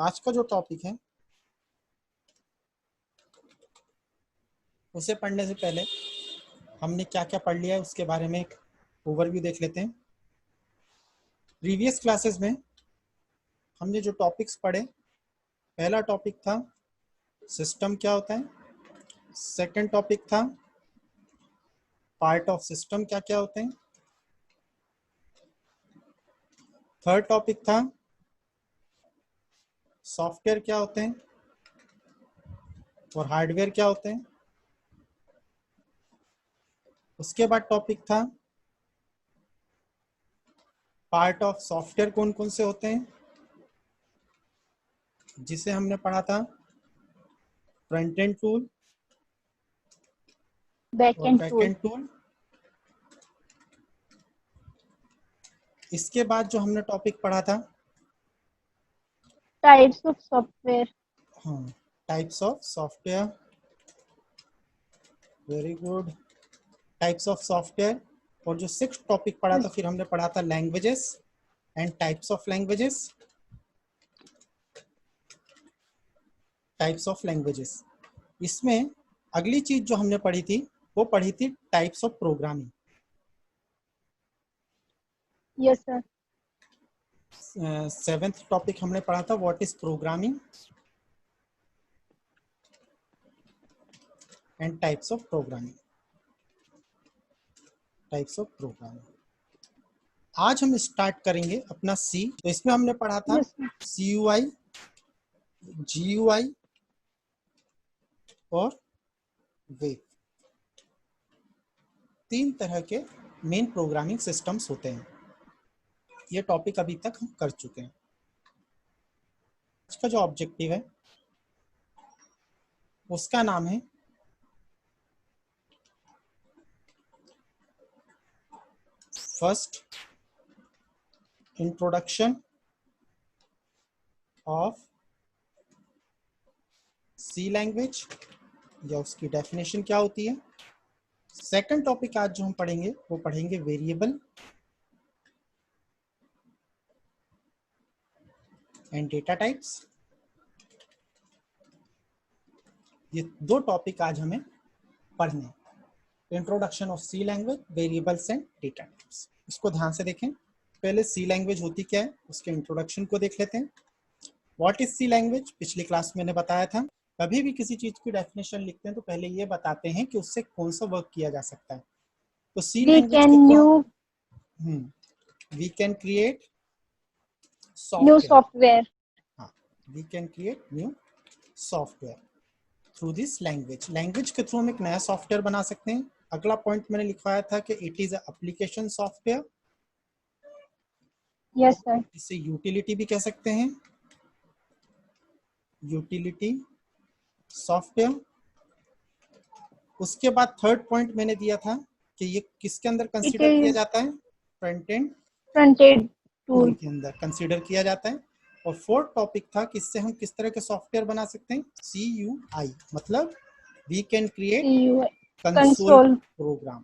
आज का जो टॉपिक है उसे पढ़ने से पहले हमने क्या क्या पढ़ लिया है उसके बारे में एक ओवरव्यू देख लेते हैं। प्रीवियस क्लासेस में हमने जो टॉपिक्स पढ़े, पहला टॉपिक था सिस्टम क्या होता है, सेकंड टॉपिक था पार्ट ऑफ सिस्टम क्या क्या होते हैं, थर्ड टॉपिक था सॉफ्टवेयर क्या होते हैं और हार्डवेयर क्या होते हैं। उसके बाद टॉपिक था पार्ट ऑफ सॉफ्टवेयर कौन कौन से होते हैं, जिसे हमने पढ़ा था फ्रंट एंड टूल और बैक एंड टूल। इसके बाद जो हमने टॉपिक पढ़ा था टाइप्स ऑफ सॉफ्टवेयर। हाँ, types of software, very good, types of software. और जो सिक्स्थ टॉपिक पढ़ा था फिर हमने पढ़ा था languages and types of languages. Types of languages, इसमें अगली चीज जो हमने पढ़ी थी वो पढ़ी थी types of programming. Yes sir. Seventh topic हमने पढ़ा था what is programming and types of programming. Types of programming आज हम स्टार्ट करेंगे अपना सी। तो इसमें हमने पढ़ा था यस सर। CUI, GUI और वेब। तीन तरह के मेन प्रोग्रामिंग सिस्टम्स होते हैं। ये टॉपिक अभी तक हम कर चुके हैं। आज का जो ऑब्जेक्टिव है उसका नाम है first introduction of C language, या उसकी डेफिनेशन क्या होती है। सेकंड टॉपिक आज जो हम पढ़ेंगे वो पढ़ेंगे वेरिएबल एंड डेटा टाइप्स। ये दो टॉपिक आज हमें पढ़ने हैं, introduction of C language, variables and data types. इसको ध्यान से देखें। पहले सी लैंग्वेज होती क्या है उसके इंट्रोडक्शन को देख लेते हैं। व्हाट इज सी लैंग्वेज, पिछली क्लास में मैंने बताया था। कभी भी किसी चीज की डेफिनेशन लिखते हैं तो पहले ये बताते हैं कि उससे कौन सा वर्क किया जा सकता है। तो सी लैंग्वेज के through we can create new software. हाँ, we can create new software through this language. Language के थ्रू हम एक नया सॉफ्टवेयर बना सकते हैं। अगला पॉइंट मैंने लिखवाया था कि it is application software. Yes sir. इसे यूटिलिटी भी कह सकते हैं, यूटिलिटी सॉफ्टवेयर। उसके बाद थर्ड पॉइंट मैंने दिया था कि ये किसके अंदर कंसीडर किया जाता है, फ्रंट एंड टूल के अंदर कंसीडर किया जाता है। और फोर्थ टॉपिक था कि इससे हम किस तरह के सॉफ्टवेयर बना सकते हैं, CUI, मतलब we can create console program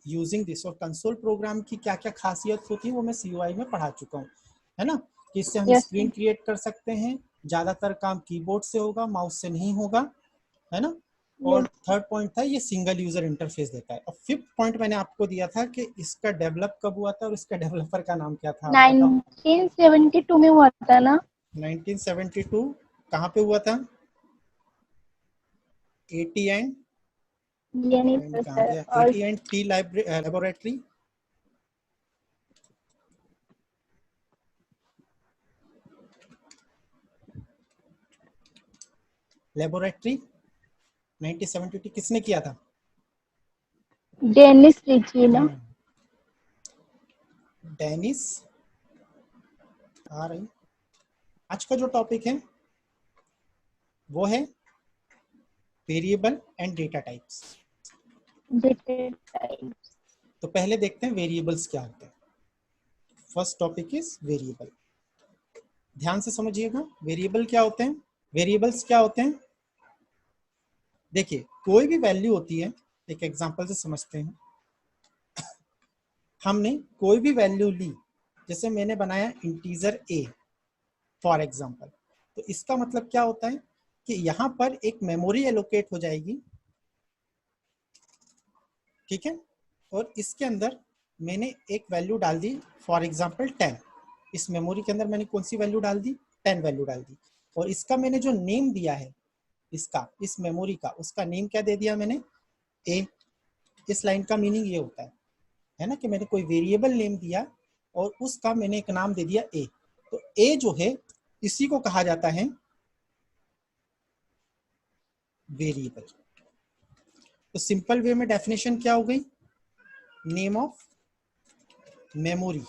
using this. और कंसोल प्रोग्राम की क्या क्या खासियत होती है वो मैं CUI में पढ़ा चुका हूँ, है ना। कि इससे हम स्क्रीन क्रिएट कर सकते हैं, ज्यादातर काम कीबोर्ड से होगा, माउस से नहीं होगा, है ना। और थर्ड पॉइंट था ये सिंगल यूजर इंटरफेस देता है। और फिफ्थ पॉइंट मैंने आपको दिया था कि इसका डेवलप कब हुआ था और इसका डेवलपर का नाम क्या था। 1972 में हुआ था ना। 1972 कहाँ पे हुआ था, AT and T laboratory. Laboratory 1972 किसने किया था, डेनिस रिची ना। डेनिस आ रही। आज का जो टॉपिक है वो है वेरिएबल एंड डेटा टाइप्स। तो पहले देखते हैं वेरिएबल्स क्या होते हैं। First topic is variable. ध्यान से समझिएगा, वेरिएबल क्या होते हैं। वेरिएबल्स क्या होते हैं, देखिए कोई भी वैल्यू होती है, एक एग्जांपल से समझते हैं। हमने कोई भी वैल्यू ली, जैसे मैंने बनाया इंटीजर a फॉर एग्जांपल, तो इसका मतलब क्या होता है कि यहाँ पर एक मेमोरी एलोकेट हो जाएगी, ठीक है, और इसके अंदर मैंने एक वैल्यू डाल दी, फॉर एग्जांपल 10। इस मेमोरी के अंदर मैंने कौन सी वैल्यू डाल दी, 10 वैल्यू डाल दी, और इसका मैंने जो नेम दिया है इसका, इस मेमोरी का, उसका नेम क्या दे दिया मैंने, ए। इस लाइन का मीनिंग ये होता है ना, कि मैंने कोई वेरिएबल नेम दिया और उसका मैंने एक नाम दे दिया ए। तो ए जो है इसी को कहा जाता है वेरिएबल। तो सिंपल वे में डेफिनेशन क्या हो गई, नेम ऑफ मेमोरी।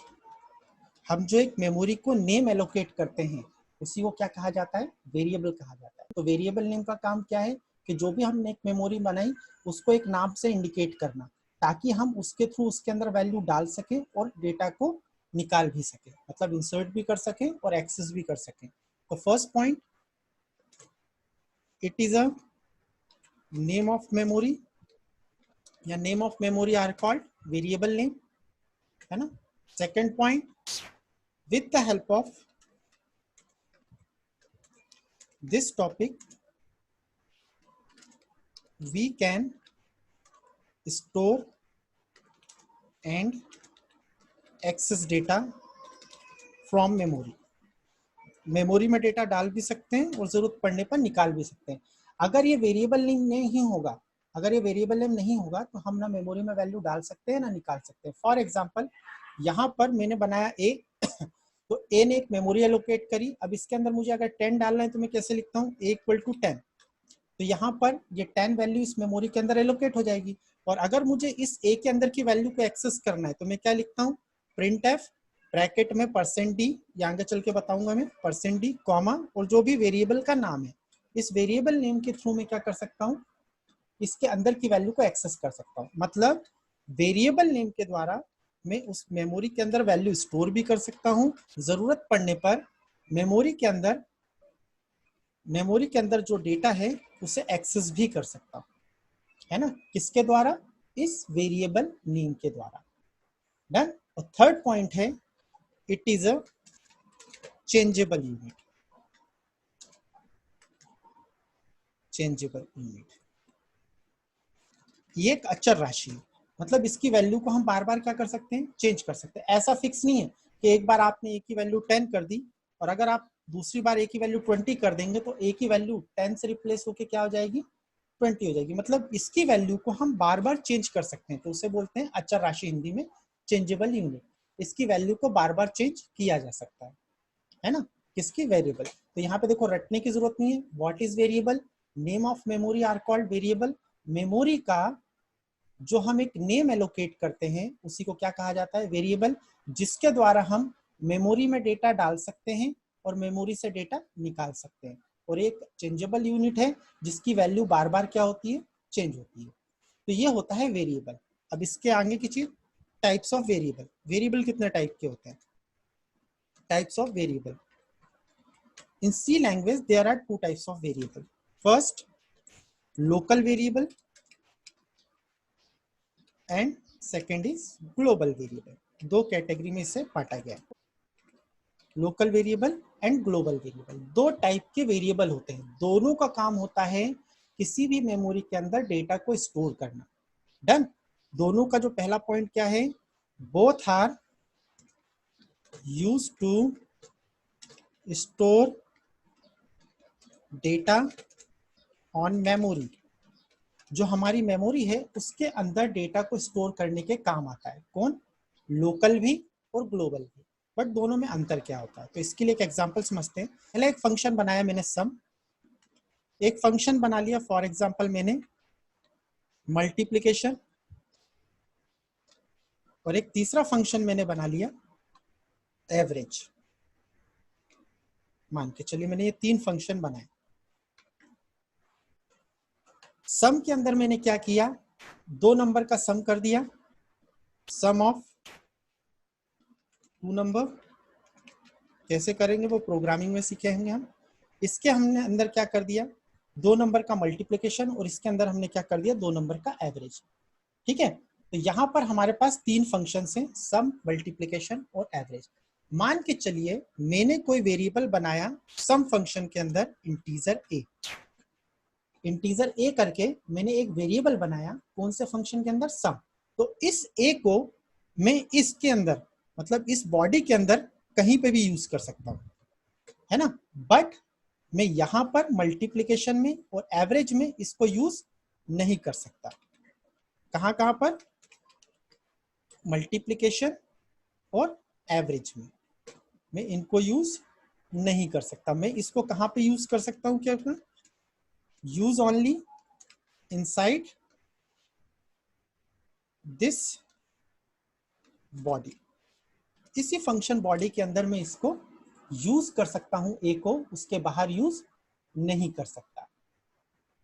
हम जो एक मेमोरी को नेम एलोकेट करते हैं उसी को क्या कहा जाता है, वेरिएबल कहा जाता है। तो वेरिएबल नेम का काम क्या है कि जो भी हमने एक मेमोरी बनाई उसको एक नाम से इंडिकेट करना, ताकि हम उसके थ्रू उसके अंदर वैल्यू डाल सके और डेटा को निकाल भी सके, मतलब इंसर्ट भी कर सके और एक्सेस भी कर सके। तो first point, it is a name of memory या name of memory are called variable name, है ना। Second point, with the help of this topic we can store and access data from memory। Memory में data डाल भी सकते हैं और जरूरत पड़ने पर निकाल भी सकते हैं। अगर ये वेरिएबल नेम नहीं होगा, अगर ये वेरिएबल नेम नहीं होगा तो हम ना मेमोरी में वैल्यू डाल सकते हैं ना निकाल सकते हैं। फॉर एग्जांपल यहाँ पर मैंने बनाया ए, तो ए ने एक मेमोरी एलोकेट करी। अब इसके अंदर मुझे अगर 10 डालना है तो मैं कैसे लिखता हूँ, ए इक्वल टू 10। तो यहाँ पर ये 10 वैल्यू इस मेमोरी के अंदर एलोकेट हो जाएगी। और अगर मुझे इस ए के अंदर की वैल्यू को एक्सेस करना है तो मैं क्या लिखता हूँ, प्रिंट एफ ब्रैकेट में %d, या आगे चल के बताऊंगा मैं, %d कॉमा और जो भी वेरिएबल का नाम है, इस वेरिएबल नेम के थ्रू मैं क्या कर सकता हूँ, इसके अंदर की वैल्यू को एक्सेस कर सकता हूँ। मतलब वेरिएबल नेम के द्वारा मैं उस मेमोरी के अंदर वैल्यू स्टोर भी कर सकता हूँ, जरूरत पड़ने पर मेमोरी के अंदर जो डेटा है उसे एक्सेस भी कर सकता हूँ, है ना। किसके द्वारा, इस वेरिएबल नेम के द्वारा। डन। और थर्ड पॉइंट है, it is a changeable unit. Changeable unit ये एक अचर राशि है, मतलब इसकी वैल्यू को हम बार बार क्या कर सकते हैं, चेंज कर सकते हैं। ऐसा फिक्स नहीं है कि एक बार आपने ए की वैल्यू 10 कर दी और अगर आप दूसरी बार ए की वैल्यू 20 कर देंगे तो ए की वैल्यू 10 से रिप्लेस होकर क्या हो जाएगी, 20 हो जाएगी। मतलब इसकी वैल्यू को हम बार बार चेंज कर सकते हैं, तो उसे बोलते हैं अचर राशि, हिंदी में चेंजेबल यूनिट। इसकी वैल्यू को बार बार चेंज किया जा सकता है ना। किसकी, वेरिएबल। तो यहाँ पे देखो रटने की जरूरत नहीं है। What is variable, name of memory are called variable. Memory का जो हम एक नेम एलोकेट करते हैं उसी को क्या कहा जाता है, वेरिएबल, जिसके द्वारा हम मेमोरी में डेटा डाल सकते हैं और मेमोरी से डेटा निकाल सकते हैं। और एक चेंजेबल यूनिट है जिसकी वैल्यू बार बार क्या होती है, चेंज होती है। तो ये होता है वेरिएबल। अब इसके आगे की चीज, टाइप्स ऑफ वेरिएबल। वेरिएबल कितने टाइप के होते हैं, types of variable. In C language, there are two types of variable. First, local variable, and second is global variable. दो कैटेगरी में इसे बांटा गया है, local variable and global variable. दो टाइप के वेरिएबल होते हैं, दोनों का काम होता है किसी भी मेमोरी के अंदर डेटा को स्टोर करना। डन। दोनों का जो पहला पॉइंट क्या है, both are used to store data on memory. जो हमारी मेमोरी है उसके अंदर डेटा को स्टोर करने के काम आता है। कौन, लोकल भी और ग्लोबल भी। बट दोनों में अंतर क्या होता है, तो इसके लिए एक एग्जांपल समझते हैं। पहले एक फंक्शन बनाया मैंने सम, एक फंक्शन बना लिया फॉर एग्जांपल मैंने मल्टीप्लिकेशन, और एक तीसरा फंक्शन मैंने बना लिया एवरेज। मान के चलिए मैंने ये 3 फंक्शन बनाए। सम के अंदर मैंने क्या किया, 2 नंबर का सम कर दिया, सम ऑफ 2 नंबर। कैसे करेंगे वो प्रोग्रामिंग में सीखेंगे हम। इसके हमने अंदर क्या कर दिया, 2 नंबर का मल्टीप्लिकेशन, और इसके अंदर हमने क्या कर दिया, 2 नंबर का एवरेज। ठीक है। तो यहाँ पर हमारे पास 3 फंक्शंस हैं, सम, मल्टीप्लिकेशन और एवरेज। मान के चलिए मैंने कोई वेरिएबल बनाया सम फंक्शन के अंदर इंटीजर ए करके मैंने एक वेरिएबल बनाया कौन से फंक्शन के अंदर, सम। तो इस ए को मैं इसके अंदर मतलब इस बॉडी के अंदर कहीं पे भी यूज कर सकता हूं, है ना। बट मैं यहां पर मल्टीप्लिकेशन में और एवरेज में इसको यूज नहीं कर सकता। कहां कहां पर? मल्टीप्लिकेशन और एवरेज में मैं इनको यूज नहीं कर सकता। मैं इसको कहां पे यूज कर सकता हूं? क्या use only inside this body. इसी फंक्शन बॉडी के अंदर मैं इसको यूज कर सकता हूं ए को, उसके बाहर यूज नहीं कर सकता।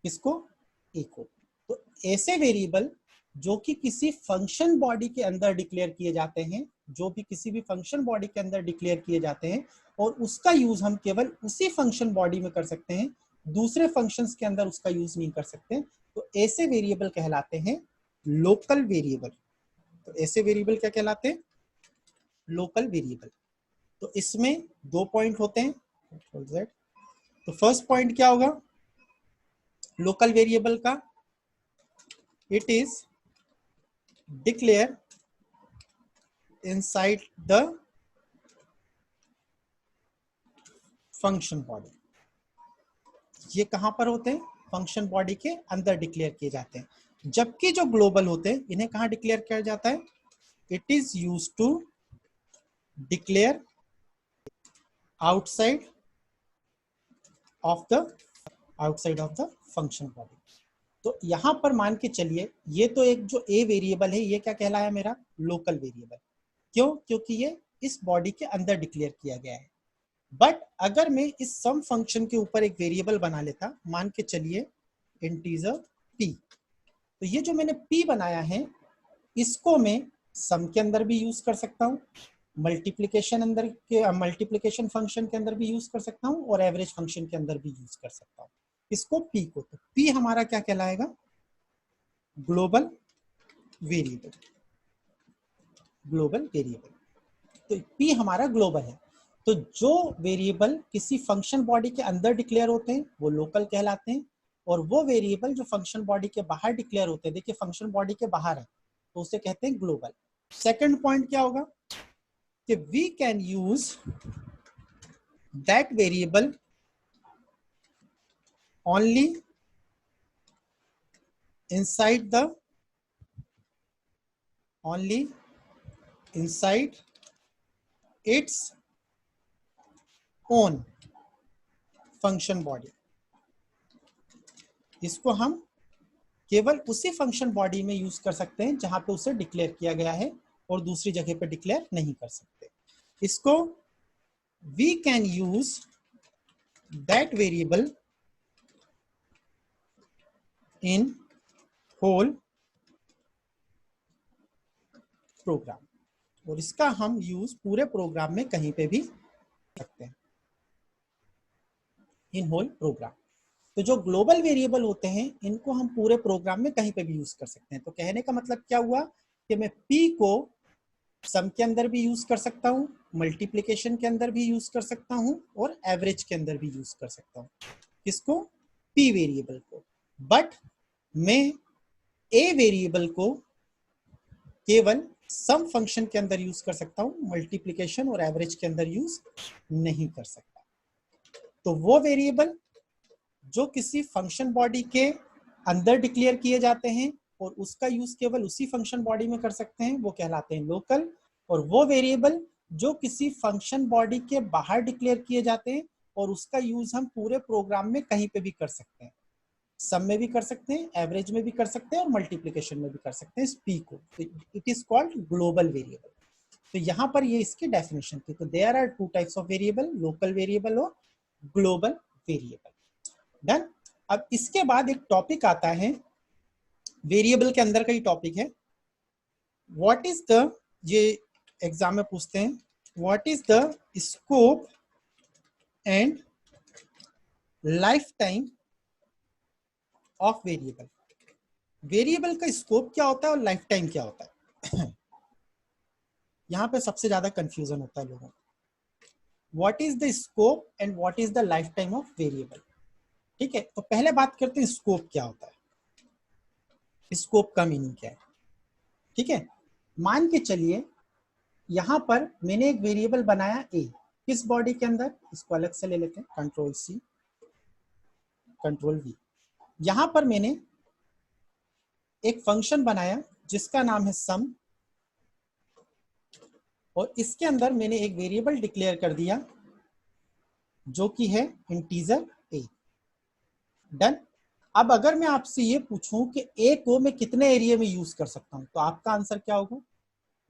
किसको? ए को। तो ऐसे वेरिएबल जो कि किसी फंक्शन बॉडी के अंदर डिक्लेयर किए जाते हैं, जो भी किसी भी फंक्शन बॉडी के अंदर डिक्लेयर किए जाते हैं और उसका यूज हम केवल उसी फंक्शन बॉडी में कर सकते हैं, दूसरे फंक्शंस के अंदर उसका यूज नहीं कर सकते, तो ऐसे वेरिएबल कहलाते हैं लोकल वेरिएबल। तो ऐसे वेरिएबल क्या कहलाते हैं? Local variable. तो इसमें 2 पॉइंट होते हैं। तो फर्स्ट पॉइंट क्या होगा लोकल वेरिएबल का? It is declare inside the function body. ये कहां पर होते हैं? फंक्शन बॉडी के अंदर डिक्लेयर किए जाते हैं। जबकि जो ग्लोबल होते हैं इन्हें कहां डिक्लेयर किया जाता है? It is used to declare outside of the function body. तो यहां पर मान के चलिए ये तो एक जो ए वेरिएबल है ये क्या कहलाया मेरा? Local variable. क्यों? क्योंकि ये इस बॉडी के अंदर डिक्लेयर किया गया है। बट अगर मैं इस सम फंक्शन के ऊपर एक वेरिएबल बना लेता, मान के चलिए इंटीजर p, तो ये जो मैंने p बनाया है इसको मैं सम के अंदर भी यूज कर सकता हूँ, मल्टीप्लिकेशन फंक्शन के अंदर भी यूज कर सकता हूँ और एवरेज फंक्शन के अंदर भी यूज कर सकता हूँ इसको p को। तो p हमारा क्या कहलाएगा? Global variable. ग्लोबल वेरिएबल तो p हमारा ग्लोबल है। तो जो वेरिएबल किसी फंक्शन बॉडी के अंदर डिक्लेयर होते हैं वो लोकल कहलाते हैं, और वो वेरिएबल जो फंक्शन बॉडी के बाहर डिक्लेयर होते हैं, देखिए फंक्शन बॉडी के बाहर है तो उसे कहते हैं ग्लोबल। सेकंड पॉइंट क्या होगा कि we can use that variable only inside its own function body. इसको हम केवल उसी फंक्शन बॉडी में यूज कर सकते हैं जहां पे उसे डिक्लेयर किया गया है और दूसरी जगह पे डिक्लेयर नहीं कर सकते। इसको we can use that variable in whole program, और इसका हम यूज पूरे प्रोग्राम में कहीं पे भी सकते हैं, इन होल प्रोग्राम। तो जो ग्लोबल वेरिएबल होते हैं इनको हम पूरे प्रोग्राम में कहीं पे भी यूज कर सकते हैं। तो कहने का मतलब क्या हुआ कि मैं p को सम के अंदर भी यूज कर सकता हूँ, मल्टीप्लिकेशन के अंदर भी यूज कर सकता हूँ और एवरेज के अंदर भी यूज कर सकता हूँ। किसको? p वेरिएबल को। बट मैं a वेरिएबल को केवल सम फंक्शन के अंदर यूज कर सकता हूँ, मल्टीप्लिकेशन और एवरेज के अंदर यूज नहीं कर सकता। तो वो वेरिएबल जो किसी फंक्शन बॉडी के अंदर डिक्लेयर किए जाते हैं और उसका यूज केवल उसी फंक्शन बॉडी में कर सकते हैं वो कहलाते हैं लोकल, और वो वेरिएबल जो किसी फंक्शन बॉडी के बाहर डिक्लेयर किए जाते हैं और उसका यूज हम पूरे प्रोग्राम में कहीं पे भी कर सकते हैं, सम में भी कर सकते हैं, एवरेज में भी कर सकते हैं और मल्टीप्लिकेशन में भी कर सकते हैं p को। It is called global variable. तो यहाँ पर ये इसकी डेफिनेशन थी। तो there are two types of variable, local variable और ग्लोबल वेरिएबल। डन। अब इसके बाद एक टॉपिक आता है, वेरिएबल के अंदर का ही टॉपिक है, व्हाट इज द, ये एग्जाम में पूछते हैं, what is the scope and life time of variable. Variable का स्कोप क्या होता है और लाइफ टाइम क्या होता है। यहां पे सबसे ज्यादा कंफ्यूजन होता है लोगों को। What is the scope and what is the life time of variable. ठीक है, तो पहले बात करते हैं स्कोप क्या होता है, स्कोप का मीनिंग क्या है। ठीक है, मान के चलिए यहां पर मैंने एक वेरिएबल बनाया ए, किस बॉडी के अंदर, इसको अलग से ले लेते हैं, कंट्रोल सी कंट्रोल वी। यहां पर मैंने एक फंक्शन बनाया जिसका नाम है सम, और इसके अंदर मैंने एक वेरिएबल डिक्लेयर कर दिया जो कि है इंटीजर ए। डन। अब अगर मैं आपसे ये पूछूं कि ए को मैं कितने एरिया में यूज कर सकता हूं, तो आपका आंसर क्या होगा,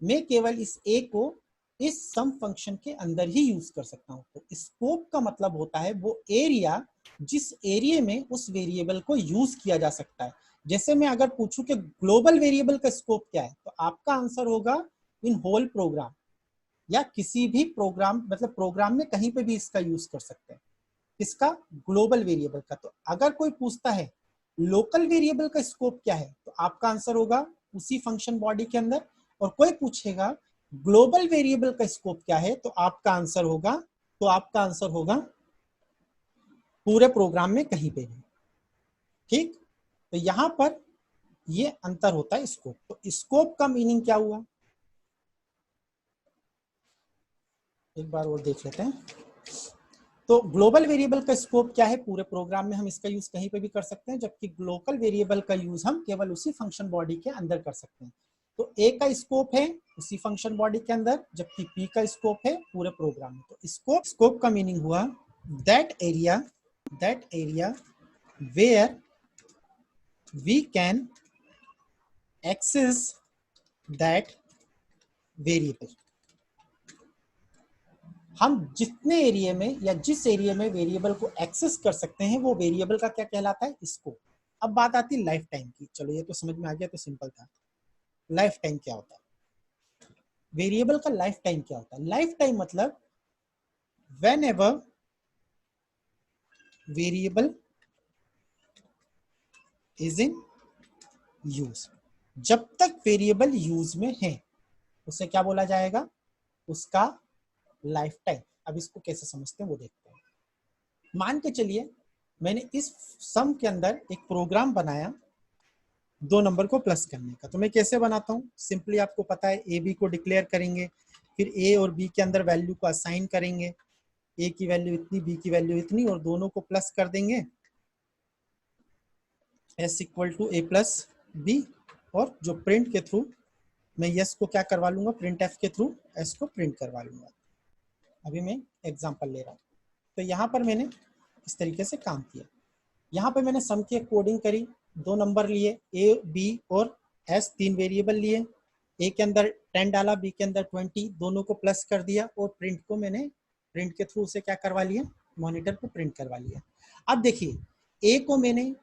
मैं केवल इस ए को इस सम फंक्शन के अंदर ही यूज कर सकता हूं। तो स्कोप का मतलब होता है वो एरिया जिस एरिया में उस वेरिएबल को यूज किया जा सकता है। जैसे मैं अगर पूछूं कि ग्लोबल वेरिएबल का स्कोप क्या है, तो आपका आंसर होगा इन होल प्रोग्राम, या किसी भी प्रोग्राम, मतलब प्रोग्राम में कहीं पे भी इसका यूज कर सकते हैं, इसका ग्लोबल वेरिएबल का। तो अगर कोई पूछता है लोकल वेरिएबल का स्कोप क्या है, तो आपका आंसर होगा उसी फंक्शन बॉडी के अंदर। और कोई पूछेगा ग्लोबल वेरिएबल का स्कोप क्या है, तो आपका आंसर होगा पूरे प्रोग्राम में कहीं पे भी। ठीक, तो यहां पर ये अंतर होता है स्कोप। तो स्कोप का मीनिंग क्या हुआ, एक बार और देख लेते हैं। तो ग्लोबल वेरिएबल का स्कोप क्या है, पूरे प्रोग्राम में हम इसका यूज कहीं पे भी कर सकते हैं, जबकि लोकल वेरिएबल का यूज हम केवल उसी फंक्शन बॉडी के अंदर कर सकते हैं। तो ए का स्कोप है उसी फंक्शन बॉडी के अंदर, जबकि पी का स्कोप है पूरे प्रोग्राम में। तो स्कोप का मीनिंग हुआ that area where we can access that variable. हम जितने एरिया में या जिस एरिया में वेरिएबल को एक्सेस कर सकते हैं वो वेरिएबल का क्या कहलाता है, स्कोप। अब बात आती है लाइफ टाइम की। चलो ये तो समझ में आ गया, तो सिंपल था। लाइफ टाइम क्या होता है, वेरिएबल का लाइफ टाइम क्या होता है। लाइफ टाइम मतलब when ever variable is in use, जब तक वेरिएबल यूज में है उसे क्या बोला जाएगा, उसका लाइफ टाइम। अब इसको कैसे समझते हैं वो देखते हैं। मान के चलिए मैंने इस सम के अंदर एक प्रोग्राम बनाया 2 नंबर को प्लस करने का। तो मैं कैसे बनाता हूँ, सिंपली आपको पता है ए बी को डिक्लेयर करेंगे, फिर ए और बी के अंदर वैल्यू को असाइन करेंगे, ए की वैल्यू इतनी बी की वैल्यू इतनी, और दोनों को प्लस कर देंगे S equal to A plus B. और जो प्रिंट के थ्रू मैं यस को क्या करवा लूंगा, प्रिंट एफ के थ्रू एस को प्रिंट करवा लूंगा। अभी मैं एग्जाम्पल ले रहा हूँ। तो यहाँ पर मैंने इस तरीके से काम किया। यहाँ पे मैंने सम की कोडिंग करी, 2 नंबर लिए ए बी और एस, 3 वेरिएबल लिए, ए के अंदर 10 डाला, बी के अंदर 20, दोनों को प्लस कर दिया, और प्रिंट को मैंने प्रिंट के थ्रू से क्या करवा लिया, मॉनिटर पे प्रिंट करवा लिया। अब देखिए ए को मैंने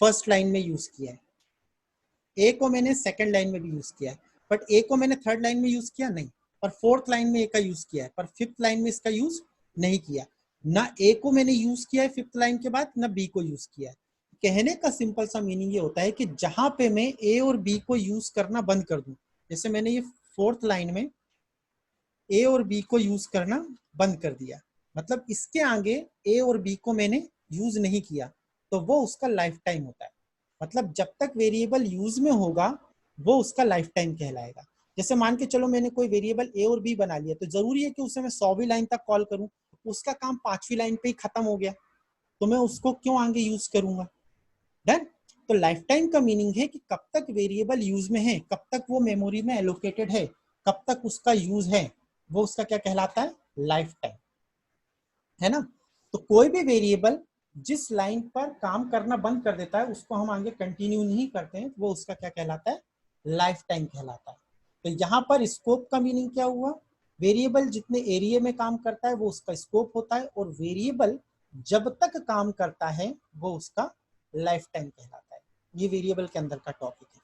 फर्स्ट लाइन में यूज किया है, ए को मैंने सेकंड लाइन में भी यूज किया है, बट ए को मैंने थर्ड लाइन में यूज किया नहीं, पर फोर्थ लाइन में ए का यूज किया है, पर फिफ्थ लाइन में इसका यूज नहीं किया। ना ए को मैंने यूज किया है फिफ्थ लाइन के बाद, ना बी को यूज किया है। कहने का सिंपल सा मीनिंग ये होता है कि जहां पे मैं ए और बी को यूज करना बंद कर दूं, जैसे मैंने ये फोर्थ लाइन में ए और बी को यूज करना बंद कर दिया, मतलब इसके आगे ए और बी को मैंने यूज नहीं किया, तो वो उसका लाइफ टाइम होता है। मतलब जब तक वेरिएबल यूज में होगा वो उसका लाइफ टाइम कहलाएगा। जैसे मान के चलो मैंने कोई वेरिएबल ए और बी बना लिया, तो जरूरी है कि उसे मैं 100वीं लाइन तक कॉल करूं, उसका काम 5वीं लाइन पे ही खत्म हो गया, तो मैं उसको क्यों आगे यूज करूंगा। डन। तो लाइफ टाइम का मीनिंग है कि कब तक वेरिएबल यूज में है, कब तक वो मेमोरी में एलोकेटेड है, कब तक उसका यूज है, वो उसका क्या कहलाता है, लाइफ टाइम, है ना। तो कोई भी वेरिएबल जिस लाइन पर काम करना बंद कर देता है उसको हम आगे कंटिन्यू नहीं करते हैं, वो उसका क्या कहलाता है, लाइफ टाइम कहलाता है। तो यहाँ पर स्कोप का मीनिंग क्या हुआ, वेरिएबल जितने एरिया में काम करता है वो उसका स्कोप होता है, और वेरिएबल जब तक काम करता है वो उसका लाइफ टाइम कहलाता है। ये वेरिएबल के अंदर का टॉपिक है।